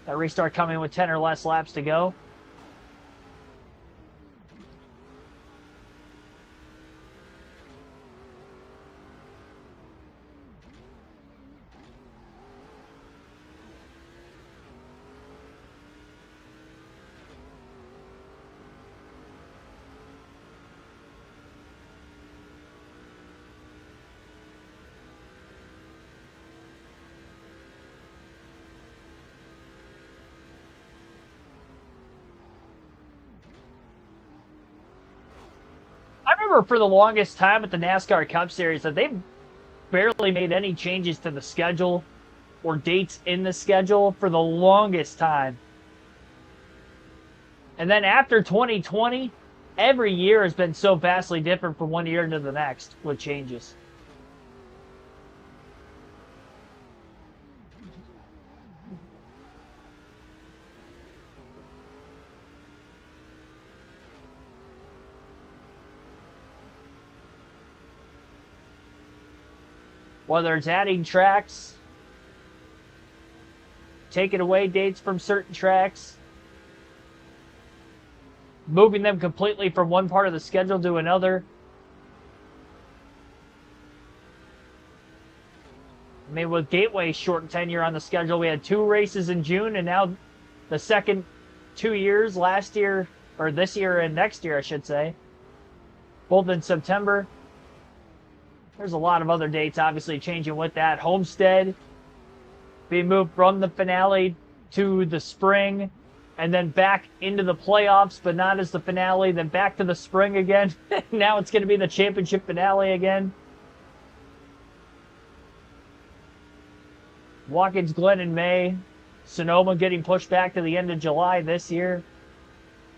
That restart coming with 10 or less laps to go. I remember for the longest time at the NASCAR Cup Series that they've barely made any changes to the schedule or dates in the schedule for the longest time. And then after 2020, every year has been so vastly different from one year to the next with changes. Whether it's adding tracks, taking away dates from certain tracks, moving them completely from one part of the schedule to another. I mean, with Gateway's short tenure on the schedule, we had 2 races in June, and now the second 2 years, last year, or this year and next year, I should say, both in September. There's a lot of other dates obviously changing with that. Homestead being moved from the finale to the spring and then back into the playoffs, but not as the finale, then back to the spring again. Now it's going to be the championship finale again. Watkins Glen in May. Sonoma getting pushed back to the end of July this year.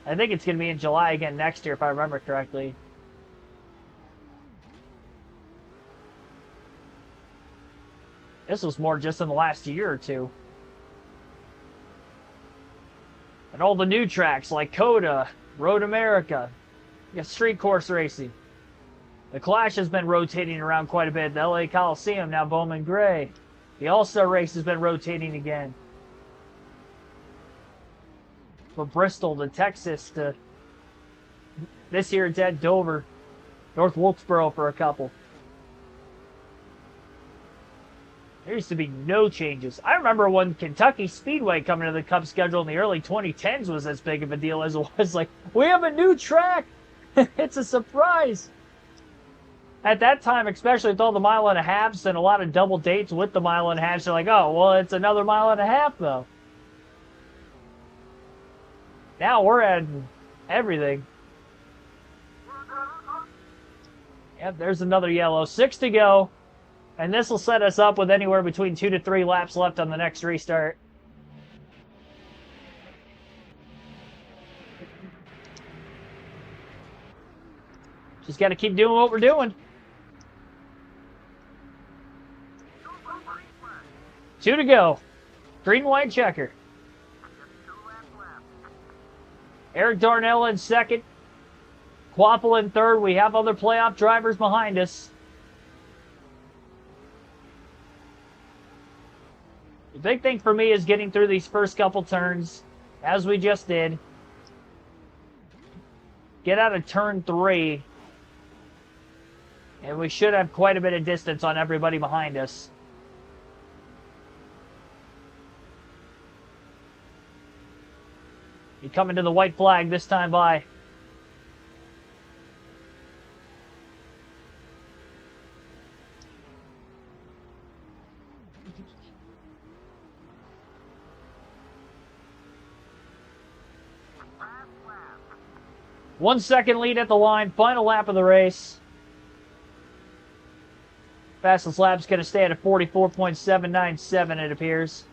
I think it's going to be in July again next year if I remember correctly. This was more just in the last year or two. And all the new tracks like Coda, Road America, you got street course racing. The Clash has been rotating around quite a bit. The LA Coliseum, now Bowman Gray. The All-Star race has been rotating again. From Bristol to Texas to this year it's at Dover, North Wilkesboro for a couple. There used to be no changes. I remember when Kentucky Speedway coming to the Cup schedule in the early 2010s was as big of a deal as it was. Like, we have a new track. It's a surprise. At that time, especially with all the mile and a halves and a lot of double dates with the mile and a halves, they're like, oh, well, it's another mile and a half, though. Now we're adding everything. Yep, there's another yellow. 6 to go. And this will set us up with anywhere between 2 to 3 laps left on the next restart. Just got to keep doing what we're doing. 2 to go. Green, white checker. Eric Darnell in second. Quapple in third. We have other playoff drivers behind us. The big thing for me is getting through these first couple turns, as we just did. Get out of turn 3. And we should have quite a bit of distance on everybody behind us. You coming to the white flag this time by. One second lead at the line. Final lap of the race. Fastest lap's going to stay at a 44.797, it appears.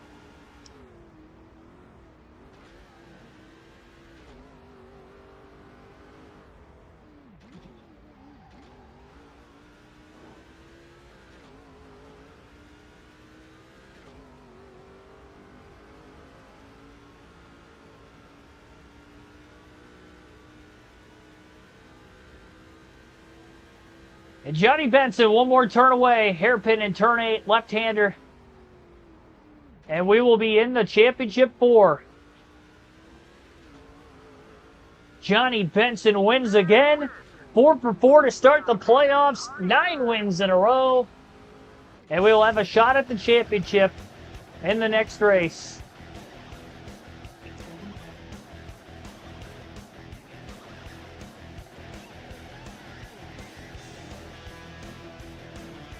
And Johnny Benson, one more turn away. Hairpin in turn 8, left-hander. And we will be in the championship 4. Johnny Benson wins again. 4 for 4 to start the playoffs. 9 wins in a row. And we will have a shot at the championship in the next race.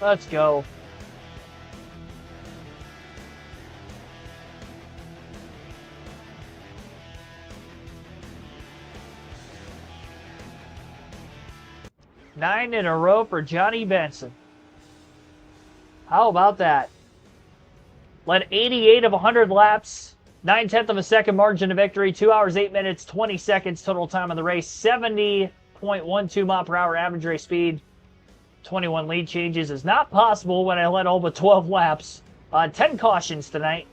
Let's go. Nine in a row for Johnny Benson. How about that? Led 88 of 100 laps. 9/10 of a second margin of victory. 2 hours, 8 minutes, 20 seconds total time of the race. 70.12 mile per hour average race speed. 21 lead changes is not possible when I led all but 12 laps. 10 cautions tonight.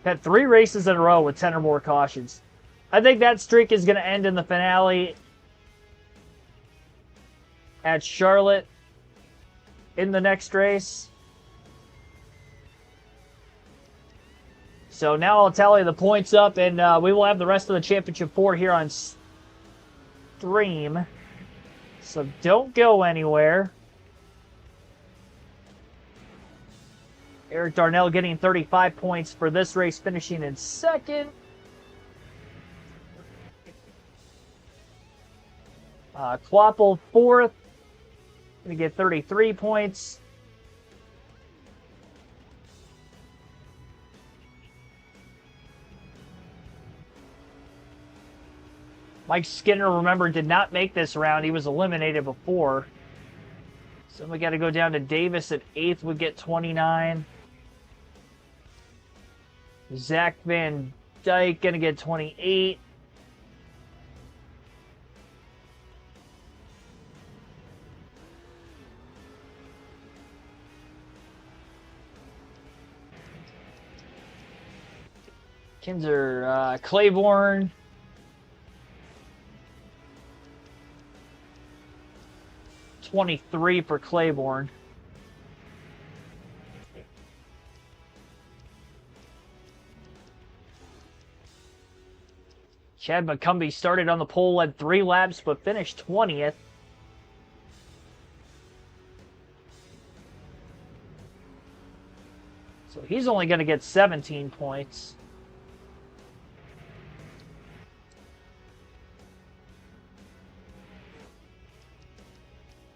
Had 3 races in a row with 10 or more cautions. I think that streak is going to end in the finale at Charlotte in the next race. So now I'll tally the points up, and we will have the rest of the championship 4 here on stream. So don't go anywhere. Eric Darnell getting 35 points for this race, finishing in second. Quapple fourth, going to get 33 points. Mike Skinner, remember, did not make this round. He was eliminated before. So we got to go down to Davis at 8th, would get 29. Zach Van Dyke going to get 28. Kinzer, Claiborne. $23 for Claiborne. Chad McCumbee started on the pole, led 3 laps, but finished 20th. So he's only going to get 17 points.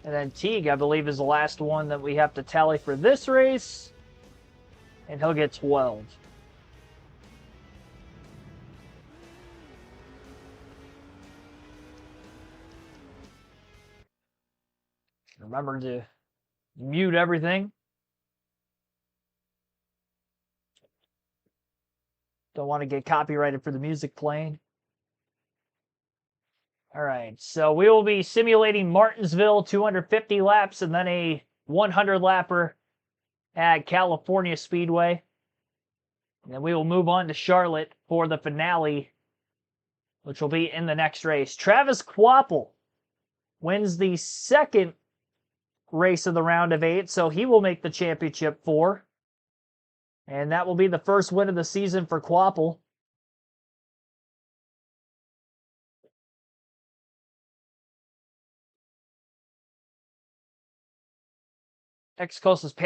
And then Teague, I believe, is the last one that we have to tally for this race. And he'll get 12. Remember to mute everything. Don't want to get copyrighted for the music playing. All right, so we will be simulating Martinsville 250 laps and then a 100 lapper at California Speedway. And then we will move on to Charlotte for the finale, which will be in the next race. Travis Kvapil wins the second race of the round of 8, so he will make the championship 4. And that will be the first win of the season for Kvapil. Next closest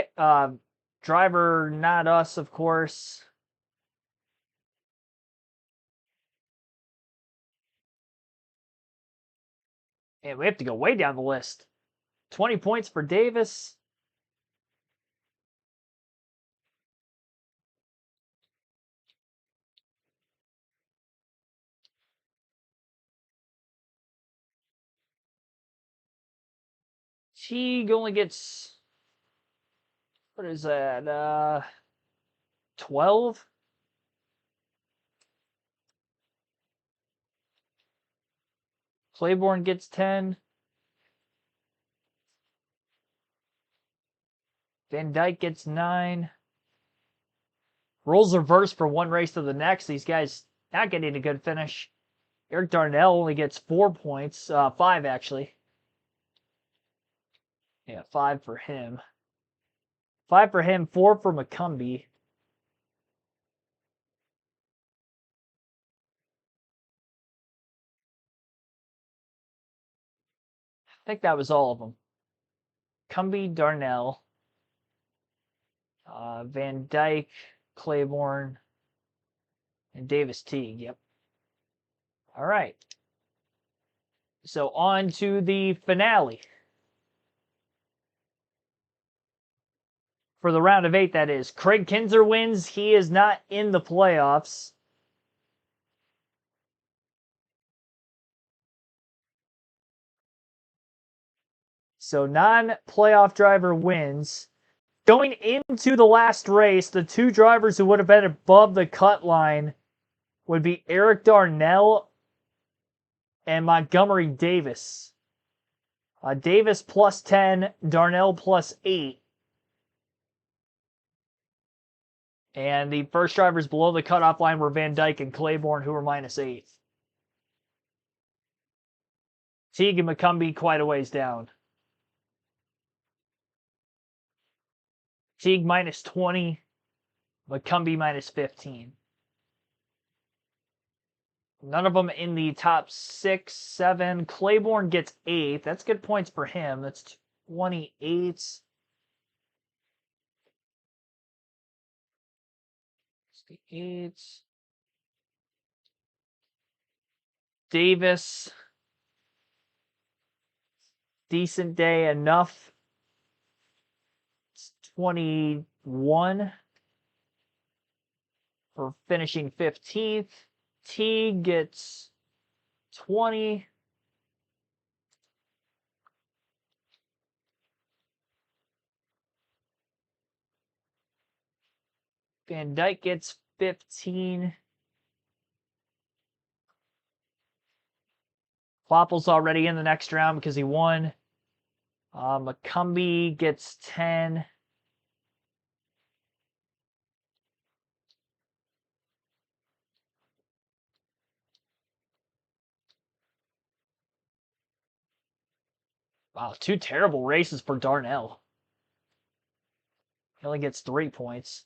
driver, not us, of course. And we have to go way down the list. 20 points for Davis. Teague only gets, what is that, 12? Claiborne gets 10. Van Dyke gets 9. Roles reverse for one race to the next. These guys not getting a good finish. Eric Darnell only gets 4 points. 5, actually. Yeah, 5 for him. 5 for him, 4 for McCumbee. I think that was all of them. Cumbie, Darnell, Van Dyke, Claiborne, and Davis Teague. Yep. All right. So on to the finale. For the round of 8, that is. Craig Kinzer wins. He is not in the playoffs. So non-playoff driver wins. Going into the last race, the 2 drivers who would have been above the cut line would be Eric Darnell and Montgomery Davis. Davis plus 10, Darnell plus 8. And the first drivers below the cutoff line were Van Dyke and Claiborne, who were minus 8. Teague and McCumbee quite a ways down. Teague minus 20, McCumbee minus 15. None of them in the top 6, 7. Claiborne gets 8. That's good points for him. That's 28. 68. Davis. Decent day enough. It's 21 for finishing 15th. Teague gets 20. Van Dyke gets 15. Kvapil's already in the next round because he won. McCumbee gets 10. Wow, 2 terrible races for Darnell. He only gets 3 points.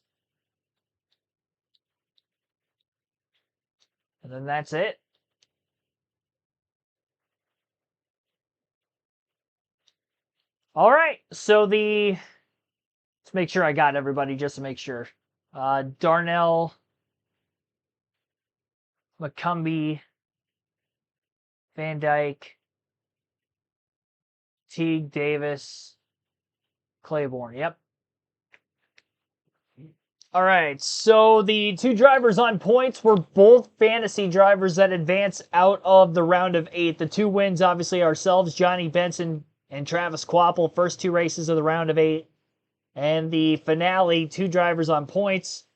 And then that's it. All right, so let's make sure I got everybody just to make sure. Darnell, McCumbee, Van Dyke, Teague, Davis, Claiborne. Yep. All right, so the 2 drivers on points were both fantasy drivers that advance out of the round of 8. The 2 wins, obviously, ourselves, Johnny Benson and Travis Quapple, first 2 races of the round of 8. And the finale, 2 drivers on points,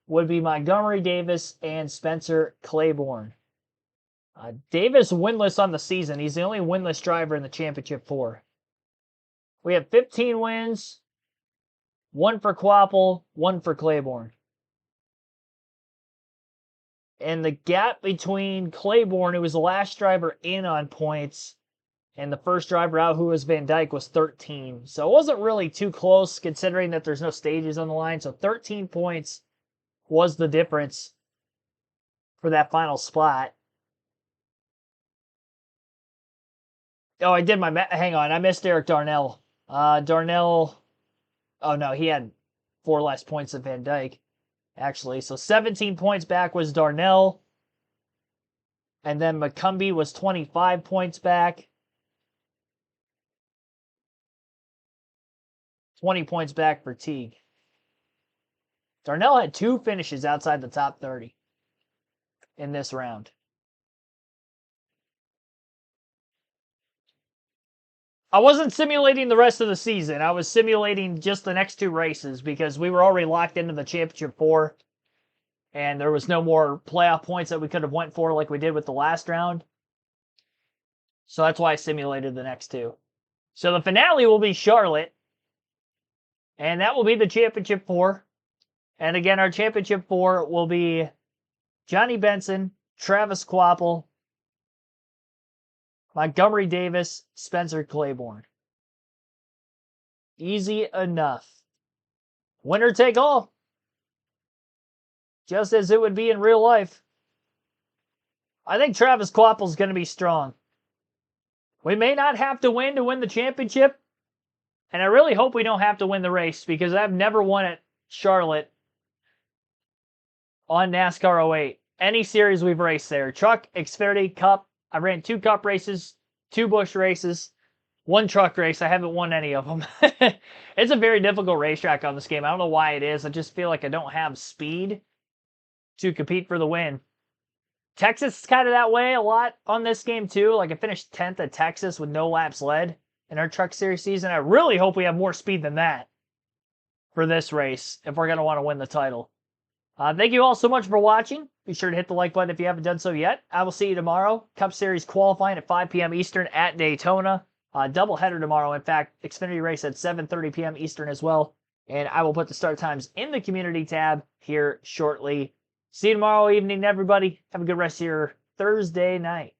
would be Montgomery Davis and Spencer Claiborne. Davis winless on the season. He's the only winless driver in the Championship 4. We have 15 wins, 1 for Quapple, 1 for Claiborne. And the gap between Claiborne, who was the last driver in on points, and the first driver out, who was Van Dyke, was 13. So it wasn't really too close, considering that there's no stages on the line. So 13 points was the difference for that final spot. Oh, I did hang on, I missed Eric Darnell. Darnell, oh no, he had 4 less points than Van Dyke, actually. So 17 points back was Darnell. And then McCumbee was 25 points back. 20 points back for Teague. Darnell had 2 finishes outside the top 30 in this round. I wasn't simulating the rest of the season. I was simulating just the next 2 races because we were already locked into the Championship 4. And there was no more playoff points that we could have went for like we did with the last round. So that's why I simulated the next 2. So the finale will be Charlotte. And that will be the Championship 4. And again, our Championship 4 will be Johnny Benson, Travis Quapple, Montgomery Davis, Spencer Claiborne. Easy enough. Winner take all. Just as it would be in real life. I think Travis Quapple's going to be strong. We may not have to win the championship. And I really hope we don't have to win the race because I've never won at Charlotte on NASCAR 08. Any series we've raced there. Truck, Xfinity, Cup. I ran 2 Cup races, 2 Busch races, 1 truck race. I haven't won any of them. It's a very difficult racetrack on this game. I don't know why it is. I just feel like I don't have speed to compete for the win. Texas is kind of that way a lot on this game too. Like I finished 10th at Texas with no laps led in our Truck Series season. I really hope we have more speed than that for this race if we're going to want to win the title. Thank you all so much for watching. Be sure to hit the like button if you haven't done so yet. I will see you tomorrow. Cup Series qualifying at 5 p.m. Eastern at Daytona. Doubleheader tomorrow. In fact, Xfinity race at 7:30 p.m. Eastern as well. And I will put the start times in the community tab here shortly. See you tomorrow evening, everybody. Have a good rest of your Thursday night.